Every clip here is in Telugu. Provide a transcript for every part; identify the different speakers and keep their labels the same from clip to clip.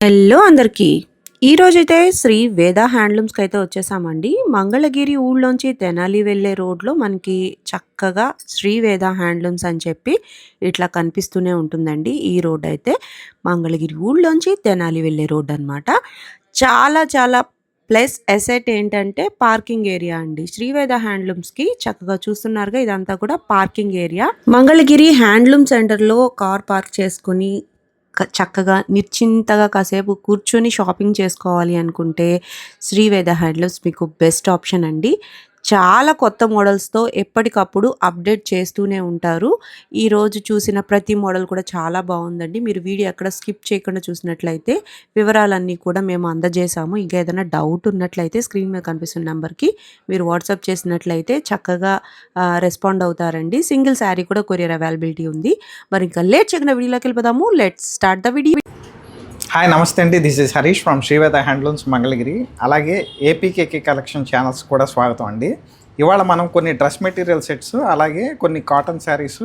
Speaker 1: హలో అందరికీ. ఈరోజైతే శ్రీ వేద హ్యాండ్లూమ్స్‌కి అయితే వచ్చేసామండి. మంగళగిరి ఊళ్ళోంచి తెనాలి వెళ్ళే రోడ్‌లో మనకి చక్కగా శ్రీ వేద హ్యాండ్లూమ్స్ అని చెప్పి ఇట్లా కనిపిస్తూనే ఉంటుందండి. ఈ రోడ్ అయితే మంగళగిరి ఊళ్ళోంచి తెనాలి వెళ్ళే రోడ్ అనమాట. చాలా చాలా ప్లస్ అసెట్ ఏంటంటే పార్కింగ్ ఏరియా అండి. శ్రీవేద హ్యాండ్లూమ్స్‌కి చక్కగా చూస్తున్నారుగా ఇదంతా కూడా పార్కింగ్ ఏరియా. మంగళగిరి హ్యాండ్లూమ్ సెంటర్‌లో కార్ పార్క్ చేసుకొని చక్కగా నిశ్చింతగా కాసేపు కూర్చొని షాపింగ్ చేసుకోవాలి అనుకుంటే శ్రీవేద హ్యాండ్లూమ్స్ మీకు బెస్ట్ ఆప్షన్ అండి. చాలా కొత్త మోడల్స్‌తో ఎప్పటికప్పుడు అప్డేట్ చేస్తూనే ఉంటారు. ఈరోజు చూసిన ప్రతి మోడల్ కూడా చాలా బాగుందండి. మీరు వీడియో ఎక్కడ స్కిప్ చేయకుండా చూసినట్లయితే వివరాలన్నీ కూడా మేము అందజేశాము. ఇంకా ఏదైనా డౌట్ ఉన్నట్లయితే స్క్రీన్ మీద కనిపిస్తున్న నెంబర్‌కి మీరు వాట్సాప్ చేసినట్లయితే చక్కగా రెస్పాండ్ అవుతారండి. సింగిల్ శారీ కూడా కొరియర్ అవైలబిలిటీ ఉంది. మరి ఇంకా లేట్ చేయకుండా వీడియోలోకి వెళ్ళిపోదాము. Let's start the video.
Speaker 2: Hi నమస్తే అండి, this is Harish from Sri Veda handlooms Mangalagiri. అలాగే ఏపీకేకే కలెక్షన్ ఛానల్స్ కూడా స్వాగతం అండి. ఇవాళ మనం కొన్ని డ్రెస్ మెటీరియల్ సెట్స్ అలాగే కొన్ని కాటన్ శారీస్,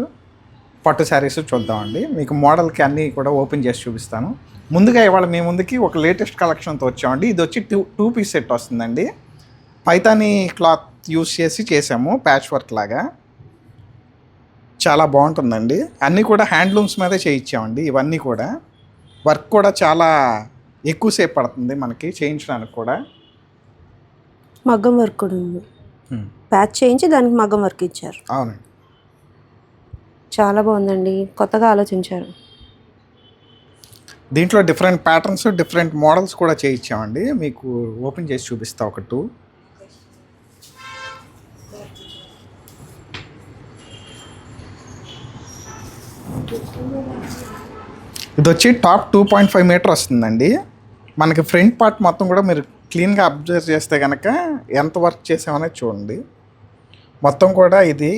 Speaker 2: పట్టు శారీస్ చూద్దామండి. మీకు మోడల్కి అన్నీ కూడా ఓపెన్ చేసి చూపిస్తాను. ముందుగా ఇవాళ మీ ముందుకి ఒక లేటెస్ట్ కలెక్షన్తో వచ్చామండి. ఇది వచ్చి టూ పీస్ సెట్ వస్తుందండి. పైతానీ క్లాత్ యూస్ చేసి చేసాము, ప్యాచ్ వర్క్ లాగా. చాలా బాగుంటుందండి. అన్నీ కూడా హ్యాండ్లూమ్స్ మీదే చేయించామండి. ఇవన్నీ కూడా వర్క్ కూడా చాలా ఎక్కువసేపు పడుతుంది మనకి చేయించడానికి కూడా.
Speaker 1: మగ్గం వర్క్ కూడా ఉంది. ప్యాచ్ చేయించి దానికి మగ్గం వర్క్ ఇచ్చారు.
Speaker 2: అవునండి,
Speaker 1: చాలా బాగుందండి. కొత్తగా ఆలోచించారు.
Speaker 2: దీంట్లో డిఫరెంట్ ప్యాటర్న్స్, డిఫరెంట్ మోడల్స్ కూడా చేయించామండి. మీకు ఓపెన్ చేసి చూపిస్తా ఒక టూ. ఇది వచ్చి టాప్ 2.5 మీటర్ వస్తుందండి. మనకి ఫ్రంట్ పార్ట్ మొత్తం కూడా మీరు క్లీన్గా అబ్జర్వ్ చేస్తే కనుక ఎంత వర్క్ చేసామనేది చూడండి. మొత్తం కూడా ఇది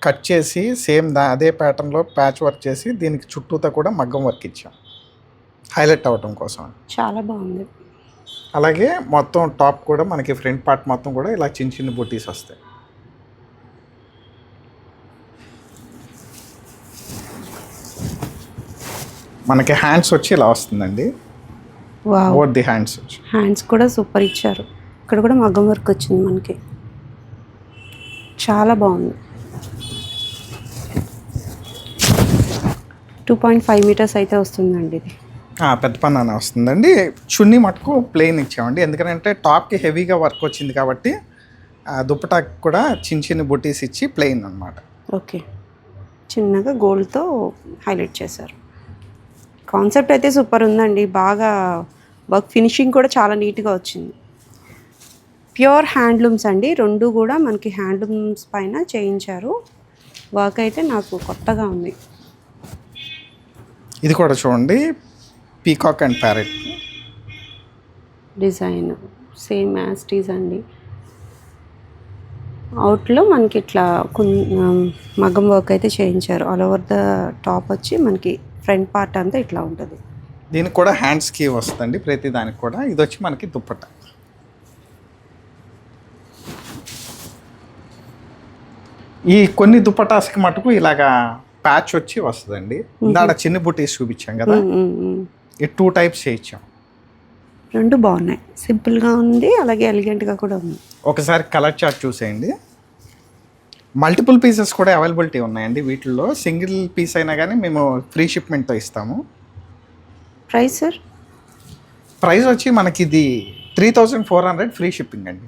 Speaker 2: కట్ చేసి సేమ్ అదే ప్యాటర్న్లో ప్యాచ్ వర్క్ చేసి దీనికి చుట్టూతో కూడా మగ్గం వర్క్ ఇచ్చాం, హైలైట్ అవ్వటం కోసం.
Speaker 1: చాలా బాగుంది.
Speaker 2: అలాగే మొత్తం టాప్ కూడా మనకి ఫ్రంట్ పార్ట్ మొత్తం కూడా ఇలా చిన్న చిన్న బుటీస్ వస్తాయి. మనకి హ్యాండ్స్ వచ్చి ఇలా వస్తుందండి. బోత్ ది హ్యాండ్స్ వచ్చి,
Speaker 1: హ్యాండ్స్ కూడా సూపర్ ఇచ్చారు. ఇక్కడ కూడా మగ్గం వర్క్ వచ్చింది మనకి. చాలా బాగుంది. 2.5 మీటర్స్ అయితే వస్తుందండి ఇది.
Speaker 2: పెద్ద పన్నాన వస్తుందండి. చున్నీ మటుకు ప్లెయిన్ ఇచ్చామండి, ఎందుకంటే టాప్కి హెవీగా వర్క్ వచ్చింది కాబట్టి దుప్పటాకి కూడా చిన్న చిన్న బుటీస్ ఇచ్చి ప్లెయిన్ అనమాట.
Speaker 1: ఓకే, చిన్నగా గోల్డ్తో హైలైట్ చేశారు. కాన్సెప్ట్ అయితే సూపర్ ఉందండి. బాగా వర్క్ ఫినిషింగ్ కూడా చాలా నీట్గా వచ్చింది. ప్యూర్ హ్యాండ్లూమ్స్ అండి, రెండు కూడా మనకి హ్యాండ్లూమ్స్ పైన చేయించారు. వర్క్ అయితే నాకు కొత్తగా ఉంది.
Speaker 2: ఇది కూడా చూడండి, peacock and parrot
Speaker 1: design same as these అండి. అవుట్లో మనకి ఇట్లా మగ్గం వర్క్ అయితే చేయించారు. ఆల్ ఓవర్ ద టాప్ వచ్చి మనకి ఫ్రంట్ పార్ట్ అంతా ఇట్లా ఉంటుంది.
Speaker 2: దీనికి కూడా హ్యాండ్స్కి వస్తుందండి ప్రతి దానికి కూడా. ఇది వచ్చి మనకి దుప్పట. ఈ కొన్ని దుప్పటాస్కి మటుకు ఇలాగా ప్యాచ్ వచ్చి వస్తుందండి. ఇందాక చిన్న బుటీస్ చూపించాం కదా, ఈ 2 టైప్స్ చేయించాం.
Speaker 1: రెండు బాగున్నాయి. సింపుల్గా ఉంది, అలాగే ఎలిగెంట్గా కూడా ఉంది.
Speaker 2: ఒకసారి కలర్ చార్ట్ చూసేయండి. మల్టిపుల్ పీసెస్ కూడా అవైలబిలిటీ ఉన్నాయండి వీటిల్లో. సింగిల్ పీస్ అయినా కానీ మేము ఫ్రీ షిప్మెంట్తో ఇస్తాము.
Speaker 1: Price sir?
Speaker 2: ప్రైస్ వచ్చి మనకి ఇది 3400 ఫ్రీ షిప్పింగ్ అండి.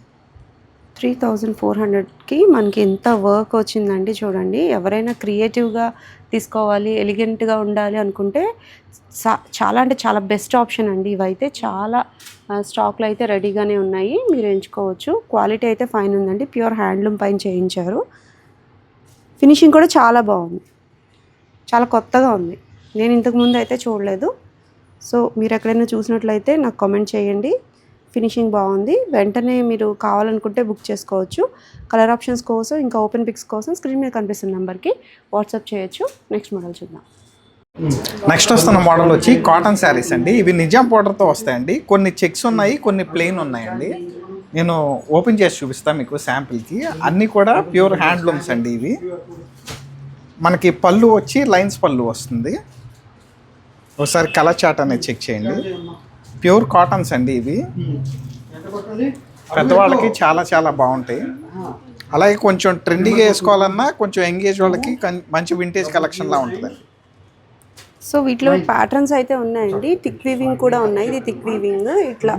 Speaker 1: 3400కి మనకి ఎంత వర్క్ వచ్చిందండి చూడండి. ఎవరైనా క్రియేటివ్గా తీసుకోవాలి, ఎలిగెంట్గా ఉండాలి అనుకుంటే చాలా అంటే చాలా బెస్ట్ ఆప్షన్ అండి. ఇవైతే చాలా స్టాక్లో అయితే రెడీగానే ఉన్నాయి, మీరు ఎంచుకోవచ్చు. క్వాలిటీ అయితే ఫైన్ ఉందండి. ప్యూర్ హ్యాండ్లూమ్ పైన చేయించారు. ఫినిషింగ్ కూడా చాలా బాగుంది, చాలా కొత్తగా ఉంది. నేను ఇంతకుముందు అయితే చూడలేదు. సో మీరు ఎక్కడైనా చూసినట్లయితే నాకు కామెంట్ చేయండి. ఫినిషింగ్ బాగుంది. వెంటనే మీరు కావాలనుకుంటే బుక్ చేసుకోవచ్చు. కలర్ ఆప్షన్స్ కోసం ఇంకా ఓపెన్ పిక్స్ కోసం స్క్రీన్ మీద కనిపిస్తున్న నెంబర్కి వాట్సాప్ చేయొచ్చు. నెక్స్ట్ మోడల్ చూద్దాం.
Speaker 2: నెక్స్ట్ వస్తున్న మోడల్ వచ్చి కాటన్ శారీస్ అండి. ఇవి నిజాం పౌడర్తో వస్తాయండి. కొన్ని చెక్స్ ఉన్నాయి, కొన్ని ప్లెయిన్ ఉన్నాయండి. నేను ఓపెన్ చేసి చూపిస్తాను మీకు శాంపిల్కి. అన్నీ కూడా ప్యూర్ హ్యాండ్లూమ్స్ అండి. ఇవి మనకి పళ్ళు వచ్చి లైన్స్ పళ్ళు వస్తుంది. ఒకసారి కలర్ చార్ట్ అనేది చెక్ చేయండి. ప్యూర్ కాటన్స్ అండి ఇవి. పెద్దవాళ్ళకి చాలా చాలా బాగుంటాయి. అలాగే కొంచెం ట్రెండీగా వేసుకోవాలన్నా కొంచెం ఎంగేజ్ వాళ్ళకి మంచి వింటేజ్ కలెక్షన్లా ఉంటుందండి.
Speaker 1: సో వీటిలో ప్యాటర్న్స్ అయితే ఉన్నాయండి. థిక్ వీవింగ్ కూడా ఉన్నాయి. ఇది థిక్ వీవింగ్, ఇట్లా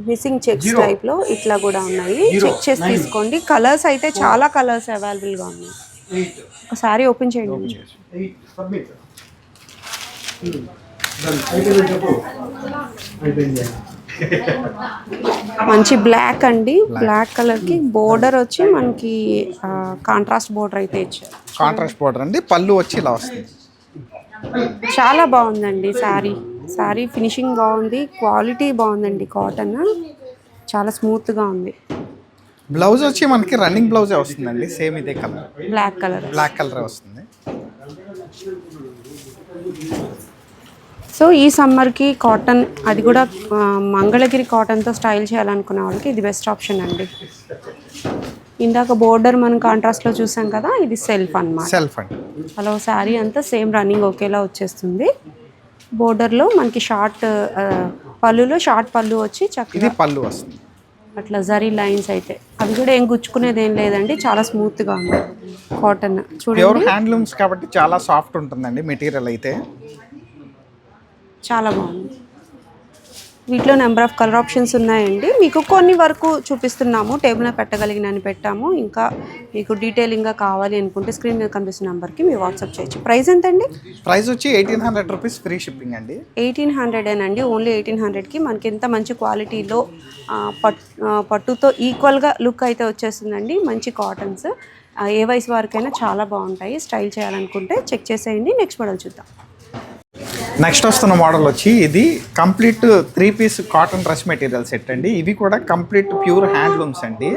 Speaker 1: మిస్సింగ్ చెక్స్ టైప్లో ఇట్లా కూడా ఉన్నాయి. చెక్ చేసి తీసుకోండి. కలర్స్ అయితే చాలా కలర్స్ అవైలబుల్గా ఉన్నాయి. ఒకసారి ఓపెన్ చేయండి. మంచి బ్లాక్ అండి. బ్లాక్ కలర్కి బోర్డర్ వచ్చి మనకి కాంట్రాస్ట్ బోర్డర్ అయితే ఇచ్చారు.
Speaker 2: కాంట్రాస్ట్ బోర్డర్ అండి. పళ్ళు వచ్చి ఇలా వస్తుంది.
Speaker 1: చాలా బాగుందండి. శారీ ఫినిషింగ్ బాగుంది, క్వాలిటీ బాగుందండి. కాటన్ చాలా స్మూత్గా ఉంది.
Speaker 2: బ్లౌజ్ వచ్చి మనకి రన్నింగ్ బ్లౌజే వస్తుందండి. సేమ్ ఇదే కలర్,
Speaker 1: బ్లాక్ కలర్
Speaker 2: వస్తుంది.
Speaker 1: సో ఈ సమ్మర్కి కాటన్, అది కూడా మంగళగిరి కాటన్తో స్టైల్ చేయాలనుకునే వాళ్ళకి ఇది బెస్ట్ ఆప్షన్ అండి. ఇందాక బోర్డర్ మనం కాంట్రాస్ట్లో చూసాం కదా, ఇది సెల్ఫ్ అన్నమాట.
Speaker 2: సెల్ఫ్ అండి.
Speaker 1: అలా శారీ అంతా సేమ్ రన్నింగ్ ఒకేలా వచ్చేస్తుంది. బోర్డర్లో మనకి షార్ట్ పళ్ళులో షార్ట్ పళ్ళు వచ్చి చక్కగా
Speaker 2: పళ్ళు వస్తుంది.
Speaker 1: అట్లా జరీ లైన్స్ అయితే అవి కూడా ఏం గుచ్చుకునేది ఏం లేదండి. చాలా స్మూత్గా ఉంది కాటన్. చూడండి,
Speaker 2: ప్యూర్ హ్యాండ్లూమ్స్ కాబట్టి చాలా సాఫ్ట్ ఉంటుందండి మెటీరియల్ అయితే.
Speaker 1: చాలా బాగుంది. వీటిలో నెంబర్ ఆఫ్ కలర్ ఆప్షన్స్ ఉన్నాయండి. మీకు కొన్ని వరకు చూపిస్తున్నాము, టేబుల్ పెట్టగలిగినని పెట్టాము. ఇంకా మీకు డీటెయిలింగ్గా కావాలి అనుకుంటే స్క్రీన్ మీద కనిపిస్తున్న నెంబర్కి మీరు వాట్సాప్ చేయొచ్చు. ప్రైస్ ఎంత అండి?
Speaker 2: ప్రైస్ వచ్చి 1800 రూపీస్, ఫ్రీ షిప్పింగ్ అండి.
Speaker 1: 1800 అండి. ఓన్లీ 1800కి మనకి ఎంత మంచి క్వాలిటీలో పట్టుతో ఈక్వల్గా లుక్ అయితే వచ్చేస్తుందండి. మంచి కాటన్స్ ఏ వయసు వారికైనా చాలా బాగుంటాయి. స్టైల్ చేయాలనుకుంటే చెక్ చేసేయండి. నెక్స్ట్ మోడల్ చూద్దాం.
Speaker 2: నెక్స్ట్ వస్తున్న మోడల్ వచ్చి ఇది complete 3 piece cotton dress material set అండి. ఇవి కూడా కంప్లీట్ ప్యూర్ హ్యాండ్లూమ్స్ అండి.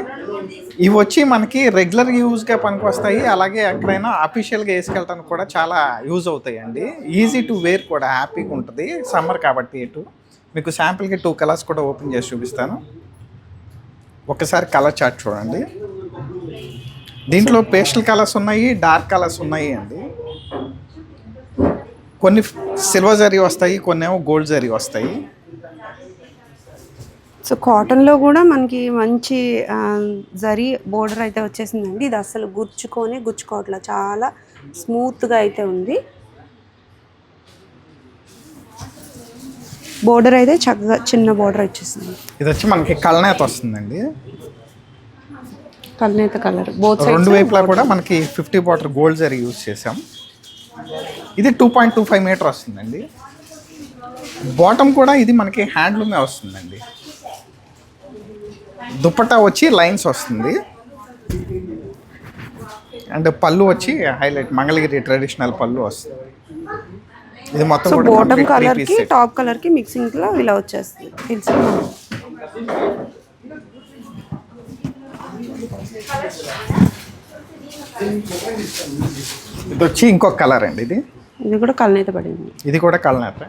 Speaker 2: ఇవి వచ్చి మనకి రెగ్యులర్ యూజ్గా పనికి వస్తాయి. అలాగే ఎక్కడైనా అఫీషియల్గా వేసుకెళ్ళడానికి కూడా చాలా యూజ్ అవుతాయి అండి. ఈజీ టు వేర్ కూడా హ్యాపీగా ఉంటుంది సమ్మర్ కాబట్టి. మీకు శాంపిల్కి 2 కలర్స్ కూడా ఓపెన్ చేసి చూపిస్తాను. ఒకసారి కలర్ చార్ట్ చూడండి. దీంట్లో పేస్టల్ కలర్స్ ఉన్నాయి, డార్క్ కలర్స్ ఉన్నాయి అండి. కొన్ని సిల్వర్ జరీ వస్తాయి, కొన్ని ఏమో గోల్డ్ జరీ వస్తాయి.
Speaker 1: సో కాటన్లో కూడా మనకి మంచి జరీ బోర్డర్ అయితే వచ్చేసిందండి. ఇది అసలు గుచ్చుకోవట్లా, చాలా స్మూత్గా అయితే ఉంది. బోర్డర్ అయితే చక్కగా చిన్న బోర్డర్ వచ్చేసింది.
Speaker 2: ఇది వచ్చి మనకి కల్నేత వస్తుందండి.
Speaker 1: కల్నేత కలర్
Speaker 2: రెండు వైపులా కూడా మనకి 50 బార్డర్ గోల్డ్ జరీ యూజ్ చేసాం. ఇది 2.25 మీటర్ వస్తుందండి. బాటమ్ కూడా ఇది మనకి హ్యాండ్లూమే వస్తుందండి. దుపట్టా వచ్చి లైన్స్ వస్తుంది. అండ్ పళ్ళు వచ్చి హైలైట్ మంగళగిరి ట్రెడిషనల్ పళ్ళు వస్తుంది. ఇది మొత్తం కూడా
Speaker 1: బాటమ్ కలర్ కి టాప్ కలర్ కి మిక్సింగ్ లో ఇలా వచ్చేస్తుంది.
Speaker 2: ఇది వచ్చి ఇంకొక కలర్ అండి.
Speaker 1: ఇది కూడా కల్నేత పడింది.
Speaker 2: ఇది కూడా కల్నేత.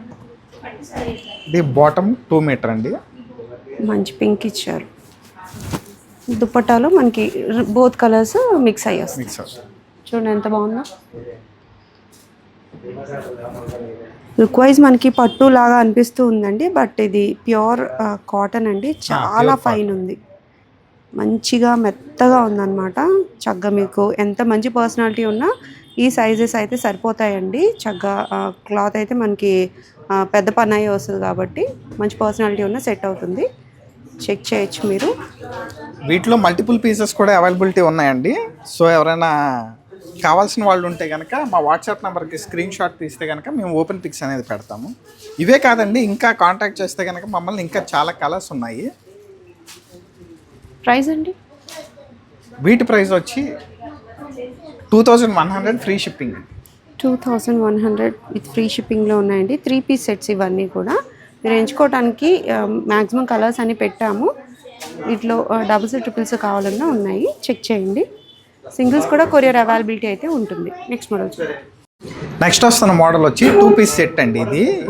Speaker 2: ఇది బాటమ్ 2 మీటర్ అండి.
Speaker 1: మంచి పింక్ ఇచ్చారు. దుపట్టాలో మనకి బోత్ కలర్స్ మిక్స్ అయ్యి వస్తాయి. చూడండి ఎంత బాగుందో. లుక్ వైజ్ మనకి పట్టు లాగా అనిపిస్తూ ఉందండి. బట్ ఇది ప్యూర్ కాటన్ అండి. చాలా ఫైన్ ఉంది, మంచిగా మెత్తగా ఉందన్నమాట. చక్కగా మీకు ఎంత మంచి పర్సనాలిటీ ఉన్నా ఈ సైజెస్ అయితే సరిపోతాయండి. చక్కగా క్లాత్ అయితే మనకి పెద్ద పన్నాయి వస్తుంది కాబట్టి మంచి పర్సనాలిటీ ఉన్న సెట్ అవుతుంది. చెక్ చేయొచ్చు మీరు.
Speaker 2: వీటిలో మల్టిపుల్ పీసెస్ కూడా అవైలబిలిటీ ఉన్నాయండి. సో ఎవరైనా కావాల్సిన వాళ్ళు ఉంటే కనుక మా వాట్సాప్ నెంబర్కి స్క్రీన్ షాట్ తీస్తే కనుక మేము ఓపెన్ పిక్స్ అనేది పెడతాము. ఇవే కాదండి, ఇంకా కాంటాక్ట్ చేస్తే కనుక మమ్మల్ని ఇంకా చాలా కలర్స్ ఉన్నాయి.
Speaker 1: ప్రైస్ అండి?
Speaker 2: వీటి ప్రైస్ వచ్చి 2100 ఫ్రీ షిప్పింగ్.
Speaker 1: 2100 విత్ ఫ్రీ షిప్పింగ్లో ఉన్నాయండి. 3 పీస్ సెట్స్ ఇవన్నీ కూడా మీరు ఎంచుకోవడానికి మ్యాక్సిమం కలర్స్ అని పెట్టాము. వీటిలో డబుల్స్ ట్రిపుల్స్ కావాలన్నా ఉన్నాయి, చెక్ చేయండి. సింగిల్స్ కూడా కొరియర్ అవైలబిలిటీ అయితే ఉంటుంది. నెక్స్ట్ మోడల్ చూడండి.
Speaker 2: నెక్స్ట్ వస్తున్న మోడల్ వచ్చి 2 పీస్ సెట్ అండి.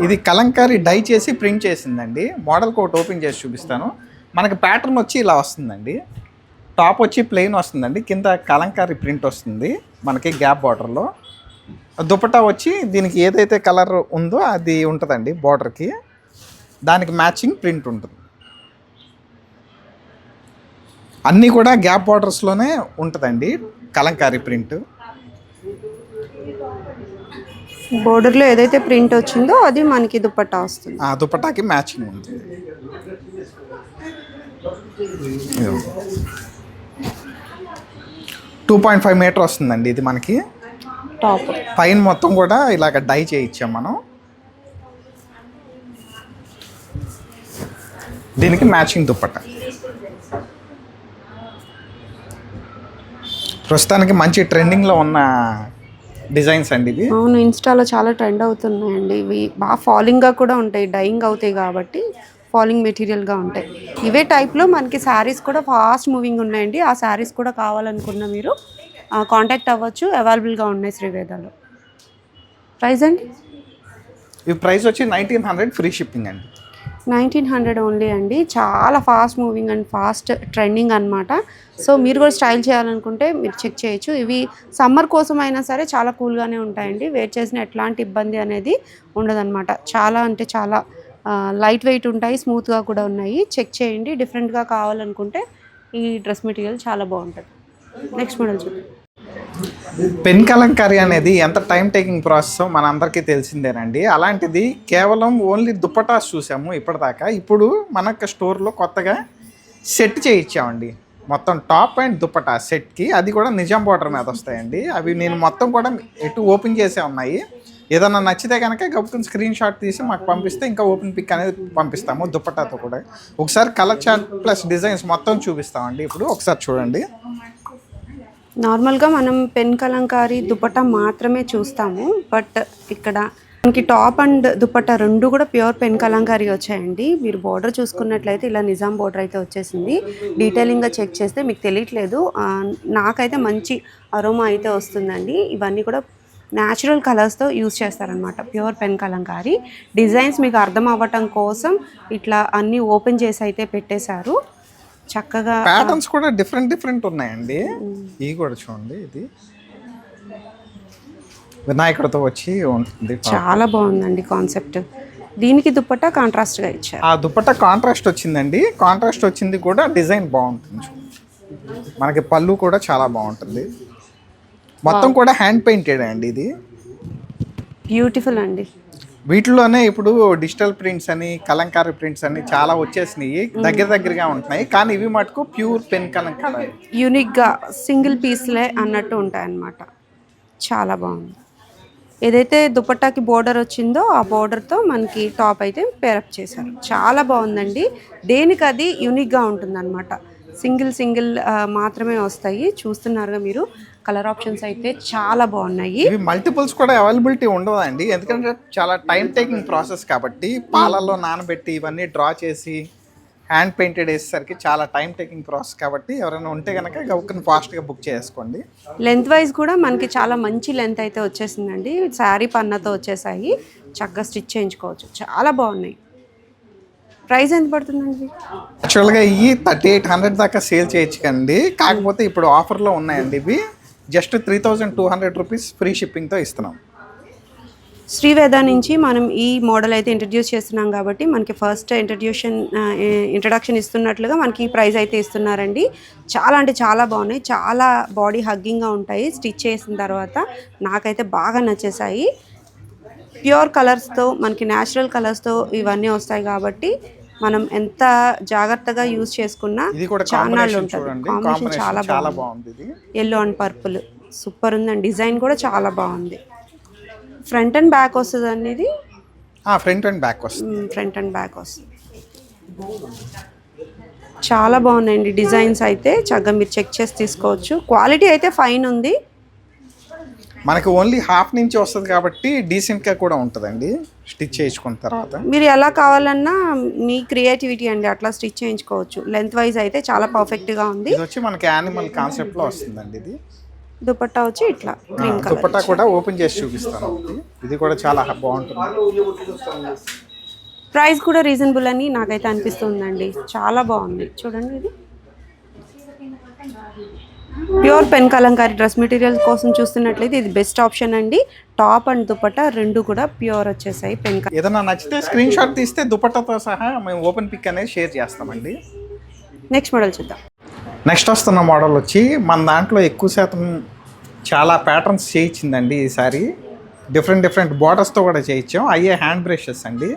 Speaker 2: ఇది కలంకారీ డై చేసి ప్రింట్ చేసిందండి. మోడల్కి ఒకటి ఓపెన్ చేసి చూపిస్తాను. మనకి ప్యాటర్న్ వచ్చి ఇలా వస్తుందండి. టాప్ వచ్చి ప్లెయిన్ వస్తుందండి, కింద కలంకారీ ప్రింట్ వస్తుంది మనకి గ్యాప్ బార్డర్లో. దుపట్టా వచ్చి దీనికి ఏదైతే కలర్ ఉందో అది ఉంటుందండి బార్డర్కి. దానికి మ్యాచింగ్ ప్రింట్ ఉంటుంది. అన్నీ కూడా గ్యాప్ బార్డర్స్లోనే ఉంటుందండి కలంకారీ ప్రింట్.
Speaker 1: బోర్డర్లో ఏదైతే ప్రింట్ వచ్చిందో అది మనకి దుపట్టా వస్తుంది.
Speaker 2: ఆ దుపట్టాకి మ్యాచింగ్ ఉంటుంది. 2.5 మీటర్ వస్తుందండి ఇది మనకి.
Speaker 1: టాప్
Speaker 2: పైన మొత్తం కూడా ఇలాగ డై చేయించాం మనం. దీనికి మ్యాచింగ్ దుపట్టా. ప్రస్తుతానికి మంచి ట్రెండింగ్లో ఉన్న డిజైన్స్ అండి ఇవి.
Speaker 1: అవును, ఇన్స్టాలో చాలా ట్రెండ్ అవుతున్నాయండి ఇవి. బాగా ఫాలింగ్గా కూడా ఉంటాయి, డైయింగ్ అవుతాయి కాబట్టి ఫాలింగ్ మెటీరియల్గా ఉంటాయి. ఇవే టైప్లో మనకి శారీస్ కూడా ఫాస్ట్ మూవింగ్ ఉన్నాయండి. ఆ శారీస్ కూడా కావాలనుకున్న మీరు కాంటాక్ట్ అవ్వచ్చు, అవైలబుల్గా ఉన్నాయి శ్రీవేదాలో. ప్రైస్ అండి?
Speaker 2: ఈ ప్రైస్ వచ్చి 1900 ఫ్రీ షిప్పింగ్ అండి.
Speaker 1: 1900 ఓన్లీ అండి. చాలా fast moving and fast trending అనమాట. సో మీరు కూడా స్టైల్ చేయాలనుకుంటే మీరు చెక్ చేయొచ్చు. ఇవి సమ్మర్ కోసం అయినా సరే చాలా కూల్గానే ఉంటాయండి. వేర్ చేసిన ఎట్లాంటి ఇబ్బంది అనేది ఉండదన్నమాట. చాలా అంటే చాలా లైట్ వెయిట్ ఉంటాయి, స్మూత్గా కూడా ఉన్నాయి. చెక్ చేయండి. డిఫరెంట్గా కావాలనుకుంటే ఈ డ్రెస్ మెటీరియల్ చాలా బాగుంటుంది. నెక్స్ట్ మోడల్ చూడండి.
Speaker 2: పెన్ కలంకారీ అనేది ఎంత టైం టేకింగ్ ప్రాసెస్ మన అందరికీ తెలిసిందేనండి. అలాంటిది కేవలం ఓన్లీ దుపటాస్ చూసాము ఇప్పటిదాకా. ఇప్పుడు మనకు స్టోర్లో కొత్తగా సెట్ చేయించామండి. మొత్తం టాప్ అండ్ దుపటా సెట్కి, అది కూడా నిజాం బార్డర్ మీద వస్తాయండి. అవి నేను మొత్తం కూడా ఎటు ఓపెన్ చేసే ఉన్నాయి. ఏదన్నా నచ్చితే కనుక గబుకుని స్క్రీన్ షాట్ తీసి మాకు పంపిస్తే ఇంకా ఓపెన్ పిక్ అనేది పంపిస్తాము దుపటాతో కూడా. ఒకసారి కలర్ చార్ట్ ప్లస్ డిజైన్స్ మొత్తం చూపిస్తామండి. ఇప్పుడు ఒకసారి చూడండి.
Speaker 1: నార్మల్గా మనం పెన్ కలంకారీ దుపట్టా మాత్రమే చూస్తాము, బట్ ఇక్కడ మనకి టాప్ అండ్ దుపట్టా రెండు కూడా ప్యూర్ పెన్ కలంకారీ వచ్చాయండి. మీరు బార్డర్ చూసుకున్నట్లయితే ఇలా నిజాం బార్డర్ అయితే వచ్చేసింది. డీటెయిలింగ్గా చెక్ చేస్తే మీకు తెలియట్లేదు, నాకైతే మంచి అరోమా అయితే వస్తుందండి. ఇవన్నీ కూడా న్యాచురల్ కలర్స్తో యూజ్ చేస్తారనమాట, ప్యూర్ పెన్ కలంకారీ. డిజైన్స్ మీకు అర్థం అవ్వటం కోసం ఇట్లా అన్నీ ఓపెన్ చేసి అయితే పెట్టేశారు. చక్కగా
Speaker 2: ప్యాటర్న్స్ కూడా డిఫరెంట్ ఉన్నాయండి. ఇవి కూడా చూడండి, ఇది వినాయకుడితో వచ్చి ఉంటుంది.
Speaker 1: చాలా బాగుందండి కాన్సెప్ట్. దీనికి దుపట్టా కాంట్రాస్ట్గా ఇచ్చారు.
Speaker 2: ఆ దుపట్టా కాంట్రాస్ట్ వచ్చిందండి. కాంట్రాస్ట్ వచ్చింది కూడా డిజైన్ బాగుంటుంది. మనకి పళ్ళు కూడా చాలా బాగుంటుంది. మొత్తం కూడా హ్యాండ్ పెయింటెడ్ అండి. ఇది
Speaker 1: బ్యూటిఫుల్ అండి.
Speaker 2: వీటిలోనే ఇప్పుడు డిజిటల్ ప్రింట్స్ అని, కలంకారీ ప్రింట్స్ అని చాలా వచ్చేసినాయి, దగ్గరగా ఉంటున్నాయి. కానీ ఇవి మటుకు ప్యూర్ పెన్ కలంకారీ,
Speaker 1: యూనిక్గా సింగిల్ పీస్లే అన్నట్టు ఉంటాయన్నమాట. చాలా బాగుంది. ఏదైతే దుపట్టాకి బోర్డర్ వచ్చిందో ఆ బోర్డర్తో మనకి టాప్ అయితే పేరప్ చేశారు. చాలా బాగుందండి. దేనికి అది యూనిక్గా ఉంటుందన్నమాట. సింగిల్ మాత్రమే వస్తాయి. చూస్తున్నారుగా మీరు, కలర్ ఆప్షన్స్ అయితే చాలా బాగున్నాయి.
Speaker 2: ఇవి మల్టిపుల్స్ కూడా అవైలబిలిటీ ఉండదండి, ఎందుకంటే చాలా టైం టేకింగ్ ప్రాసెస్ కాబట్టి. పాలల్లో నానబెట్టి ఇవన్నీ డ్రా చేసి హ్యాండ్ పెయింటెడ్ వేసేసరికి చాలా టైం టేకింగ్ ప్రాసెస్ కాబట్టి ఎవరైనా ఉంటే కనుక గౌకని ఫాస్ట్గా బుక్ చేసుకోండి.
Speaker 1: లెంత్ వైజ్ కూడా మనకి చాలా మంచి లెంత్ అయితే వచ్చేసిందండి. శారీ పన్నతో వచ్చేసాయి, చక్కగా స్టిచ్ చేయించుకోవచ్చు. చాలా బాగున్నాయి. ప్రైస్ ఎంత పడుతుందండి?
Speaker 2: యాక్చువల్గా ఇవి 3800 దాకా సేల్ చేయొచ్చు కండి. కాకపోతే ఇప్పుడు ఆఫర్లో ఉన్నాయండి. ఇవి జస్ట్ 3200 రూపీస్ ఫ్రీ షిప్పింగ్తో ఇస్తున్నాం.
Speaker 1: శ్రీవేద నుంచి మనం ఈ మోడల్ అయితే ఇంట్రడ్యూస్ చేస్తున్నాం కాబట్టి మనకి ఫస్ట్ ఇంట్రడక్షన్ ఇస్తున్నట్లుగా మనకి ఈ ప్రైస్ అయితే ఇస్తున్నారండి. చాలా అంటే చాలా బాగున్నాయి. చాలా బాడీ హగ్గింగ్గా ఉంటాయి. స్టిచ్ చేసిన తర్వాత నాకైతే బాగా నచ్చేసాయి. ప్యూర్ కలర్స్తో, మనకి న్యాచురల్ కలర్స్తో ఇవన్నీ వస్తాయి కాబట్టి మనం ఎంత జాగ్రత్తగా యూజ్ చేసుకున్నా చాలా ఉంటుంది. కాంబినేషన్ చాలా బాగుంది. ఎల్లో అండ్ పర్పుల్ సూపర్ ఉందండి. డిజైన్ కూడా చాలా బాగుంది. ఫ్రంట్ అండ్ బ్యాక్ వస్తుంది అనేది.
Speaker 2: ఫ్రంట్ అండ్ బ్యాక్ వస్తుంది.
Speaker 1: ఫ్రంట్ అండ్ బ్యాక్ వస్తుంది. చాలా బాగున్నాయండి డిజైన్స్ అయితే. చక్కగా మీరు చెక్ చేసి తీసుకోవచ్చు. క్వాలిటీ అయితే ఫైన్ ఉంది.
Speaker 2: మనకి ఓన్లీ హాఫ్ నుంచి వస్తుంది కాబట్టి డీసెంట్గా కూడా ఉంటుందండి స్టిచ్ చేయించుకున్న తర్వాత.
Speaker 1: మీరు ఎలా కావాలన్నా మీ క్రియేటివిటీ అండి, అట్లా స్టిచ్ చేయించుకోవచ్చు. లెంత్ వైజ్ అయితే చాలా పర్ఫెక్ట్గా ఉంది.
Speaker 2: ఇది వచ్చి మనకి యానిమల్ కాన్సెప్ట్లో వస్తుందండి. ఇది
Speaker 1: దుపట్టా వచ్చి ఇట్లా గ్రీన్ కలర్.
Speaker 2: దుపట్టా కూడా ఓపెన్ చేసి చూపిస్తాను. ఇది కూడా చాలా బాగుంటుంది.
Speaker 1: ప్రైస్ కూడా రీజనబుల్ అని నాకైతే అనిపిస్తుందండి. చాలా బాగుంది. చూడండి, ఇది pure pen Kalamkari dress material కోసం చూస్తున్నట్లయితే ఇది బెస్ట్ ఆప్షన్ అండి. టాప్ అండ్ దుపట్టా రెండు కూడా ప్యూర్ వచ్చేసాయి. పెన్
Speaker 2: ఏదైనా నచ్చితే స్క్రీన్ షాట్ తీస్తే దుపట్టాతో సహా మేము ఓపెన్ పిక్ అనేది షేర్ చేస్తామండి.
Speaker 1: నెక్స్ట్ మోడల్ చూద్దాం.
Speaker 2: నెక్స్ట్ వస్తున్న మోడల్ వచ్చి మన దాంట్లో ఎక్కువ శాతం చాలా ప్యాటర్న్స్ చేయించిందండి. ఈసారి డిఫరెంట్ బార్డర్స్తో కూడా చేయించాం. అయ్యే హ్యాండ్ బ్రషెస్ అండి.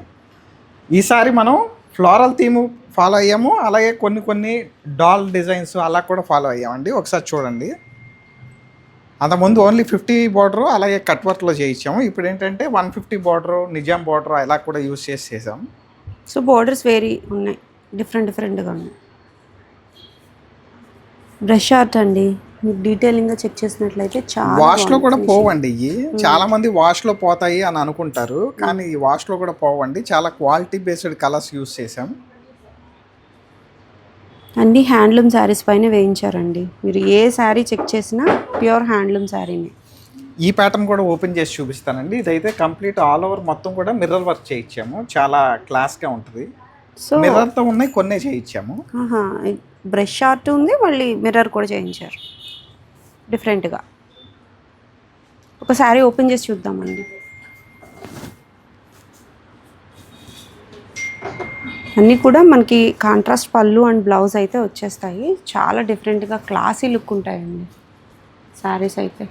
Speaker 2: ఈసారి మనం ఫ్లోరల్ థీమ్ ఫాలో అయ్యాము, అలాగే కొన్ని డాల్ డిజైన్స్ అలా కూడా ఫాలో అయ్యామండి. ఒకసారి చూడండి. అంతకుముందు ఓన్లీ 50 బార్డరు అలాగే కట్ వర్క్లో చేయించాము. ఇప్పుడు ఏంటంటే 150 బార్డరు, నిజాం బార్డరు అలా కూడా యూజ్ చేసాం.
Speaker 1: సో బోర్డర్స్ వేరీ ఉన్నాయి, డిఫరెంట్గా ఉన్నాయి. బ్రష్ ఆర్ట్ అండి, మీరు డీటెయిలింగ్గా చెక్ చేసినట్లయితే చాలా
Speaker 2: వాష్లో కూడా పోవండి. ఇవి చాలా మంది వాష్లో పోతాయి అని అనుకుంటారు, కానీ ఈ వాష్లో కూడా పోవండి. చాలా క్వాలిటీ బేస్డ్ కలర్స్ యూజ్ చేసాం.
Speaker 1: అన్ని హ్యాండ్లూమ్ శారీస్ పైన వేయించారండి. మీరు ఏ శారీ చెక్ చేసినా ప్యూర్ హ్యాండ్లూమ్ శారీని.
Speaker 2: ఈ ప్యాటర్న్ కూడా ఓపెన్ చేసి చూపిస్తానండి. ఇదైతే కంప్లీట్ ఆల్ ఓవర్ మొత్తం కూడా మిర్రర్ వర్క్ చేయించాము. చాలా క్లాస్గా ఉంటుంది.
Speaker 1: సో
Speaker 2: మిర్రర్తో ఉన్నాయి, కొన్నే చేయించాము.
Speaker 1: బ్రష్ ఆర్ట్ ఉంది, మళ్ళీ మిర్రర్ కూడా చేయించారు డిఫరెంట్గా. ఒక శారీ ఓపెన్ చేసి చూద్దామండి. అన్నీ కూడా మనకి కాంట్రాస్ట్ పళ్ళు అండ్ బ్లౌజ్ అయితే వచ్చేస్తాయి. చాలా డిఫరెంట్గా క్లాసీ లుక్ ఉంటాయండి శారీస్ అయితే.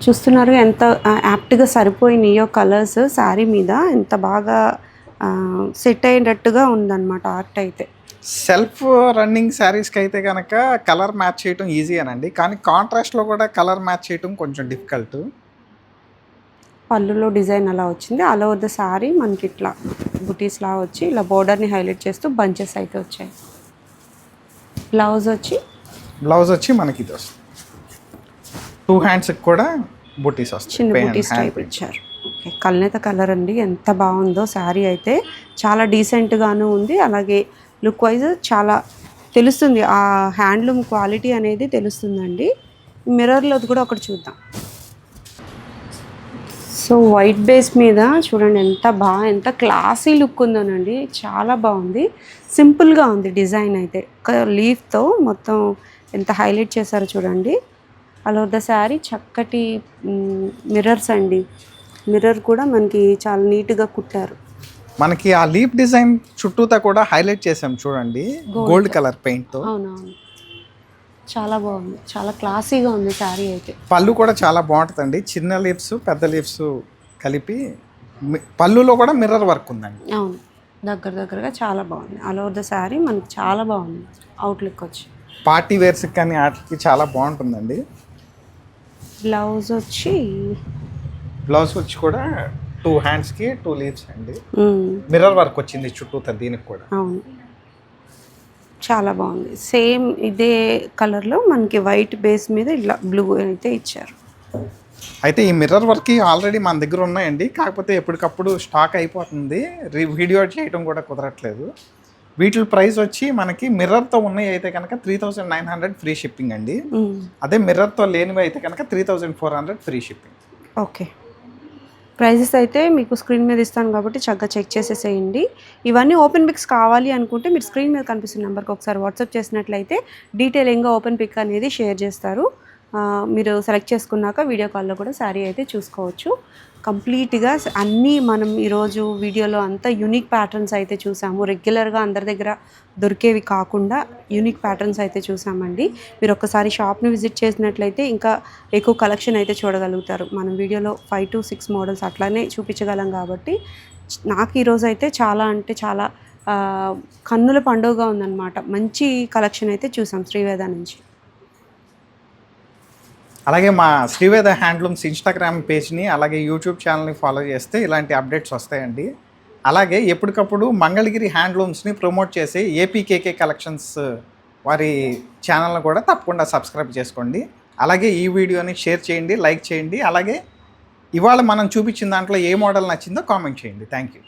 Speaker 1: చూస్తున్నారు ఎంత యాప్ట్గా సరిపోయినాయో కలర్స్ శారీ మీద, ఎంత బాగా సెట్ అయినట్టుగా ఉందన్నమాట ఆర్ట్ అయితే.
Speaker 2: సెల్ఫ్ రన్నింగ్ శారీస్కి అయితే కనుక కలర్ మ్యాచ్ చేయటం ఈజీ అనండి, కానీ కాంట్రాస్ట్లో కూడా కలర్ మ్యాచ్ చేయటం కొంచెం డిఫికల్ట్.
Speaker 1: పళ్ళులో డిజైన్ అలా వచ్చింది. ఆల్ ఓవర్ ద శారీ మనకి ఇట్లా బుటీస్ లా వచ్చి ఇలా బోర్డర్ని హైలైట్ చేస్తూ బంచెస్ అయితే వచ్చాయి. బ్లౌజ్ వచ్చి మనకి ఇది వస్తుంది. 2 హ్యాండ్స్కి కూడా బుటీస్ వస్తాయి, చిన్న బుటీస్ టైప్ ఇచ్చారు. ఓకే, కల్నేత కలర్ అండి, ఎంత బాగుందో శారీ అయితే. చాలా డీసెంట్గాను ఉంది, అలాగే లుక్ వైజ్ చాలా తెలుస్తుంది. ఆ హ్యాండ్లూమ్ క్వాలిటీ అనేది తెలుస్తుందండి. మిర్రర్లో కూడా ఒకటి చూద్దాం. సో వైట్ బేస్ మీద చూడండి ఎంత క్లాసీ లుక్ ఉందోనండి. చాలా బాగుంది, సింపుల్గా ఉంది డిజైన్ అయితే. ఒక లీఫ్తో మొత్తం ఎంత హైలైట్ చేశారో చూడండి. ఆల్ ఓవర్ ద శారీ చక్కటి మిర్రర్స్ అండి. మిర్రర్ కూడా మనకి చాలా నీట్గా కుట్టారు.
Speaker 2: మనకి ఆ లీఫ్ డిజైన్ చుట్టూతా కూడా హైలైట్ చేసాం చూడండి, గోల్డ్ కలర్ పెయింట్తో.
Speaker 1: అవునవును, చాలా బాగుంది, చాలా క్లాసీగా ఉంది శారీ అయితే.
Speaker 2: పళ్ళు కూడా చాలా బాగుంటుందండి. చిన్న లీవ్స్ పెద్ద లీవ్స్ కలిపి పళ్ళులో కూడా మిర్రర్ వర్క్ ఉందండి.
Speaker 1: అవును, దగ్గరగా చాలా బాగుంది. ఆల్ ఓవర్ ద శారీ మనకి చాలా బాగుంది. అవుట్లుక్ వచ్చి
Speaker 2: పార్టీ వేర్స్కి కానీ వాటికి చాలా బాగుంటుందండి.
Speaker 1: బ్లౌజ్ వచ్చి
Speaker 2: కూడా 2 హ్యాండ్స్కి 2 లీవ్స్ అండి. మిర్రర్ వర్క్ వచ్చింది చుట్టూతా దీనికి కూడా.
Speaker 1: అవును, చాలా బాగుంది. సేమ్ ఇదే కలర్లో మనకి వైట్ బేస్ మీద ఇలా బ్లూ అయితే ఇచ్చారు.
Speaker 2: అయితే ఈ మిర్రర్ వర్క్ ఆల్రెడీ మన దగ్గర ఉన్నాయండి, కాకపోతే ఎప్పటికప్పుడు స్టాక్ అయిపోతుంది, వీడియో చేయడం కూడా కుదరట్లేదు. వీటి ప్రైస్ వచ్చి మనకి మిర్రర్తో ఉన్నాయి అయితే కనుక 3900 ఫ్రీ షిప్పింగ్ అండి. అదే మిర్రర్తో లేనివి అయితే కనుక 3400 ఫ్రీ షిప్పింగ్.
Speaker 1: ఓకే, ప్రైజెస్ అయితే మీకు స్క్రీన్ మీద ఇస్తాను కాబట్టి చక్కగా చెక్ చేసేసేయండి. ఇవన్నీ ఓపెన్ పిక్స్ కావాలి అనుకుంటే మీరు స్క్రీన్ మీద కనిపిస్తున్న నెంబర్కి ఒకసారి వాట్సాప్ చేసినట్లయితే డీటెయిలింగ్గా ఓపెన్ పిక్ అనేది షేర్ చేస్తారు. మీరు సెలెక్ట్ చేసుకున్నాక వీడియో కాల్లో కూడా శారీ అయితే చూసుకోవచ్చు. కంప్లీట్గా అన్నీ మనం ఈరోజు వీడియోలో అంతా యూనిక్ ప్యాటర్న్స్ అయితే చూసాము. రెగ్యులర్గా అందరి దగ్గర దొరికేవి కాకుండా యూనిక్ ప్యాటర్న్స్ అయితే చూసామండి. మీరు ఒక్కసారి షాప్ని విజిట్ చేసినట్లయితే ఇంకా ఎక్కువ కలెక్షన్ అయితే చూడగలుగుతారు. మనం వీడియోలో 5 to 6 మోడల్స్ అట్లానే చూపించగలం కాబట్టి నాకు ఈరోజు అయితే చాలా కన్నుల పండుగగా ఉందన్నమాట. మంచి కలెక్షన్ అయితే చూసాం శ్రీవేద నుంచి.
Speaker 2: అలాగే మా శ్రీవేద హ్యాండ్లూమ్స్ ఇన్స్టాగ్రామ్ పేజ్ని అలాగే యూట్యూబ్ ఛానల్ని ఫాలో చేస్తే ఇలాంటి అప్డేట్స్ వస్తాయండి. అలాగే ఎప్పటికప్పుడు మంగళగిరి హ్యాండ్లూమ్స్ని ప్రమోట్ చేసి ఏపీకేకే కలెక్షన్స్ వారి ఛానల్ని కూడా తప్పకుండా సబ్స్క్రైబ్ చేసుకోండి. అలాగే ఈ వీడియోని షేర్ చేయండి, లైక్ చేయండి. అలాగే ఇవాళ మనం చూపించిన దాంట్లో ఏ మోడల్ నచ్చిందో కామెంట్ చేయండి. Thank you.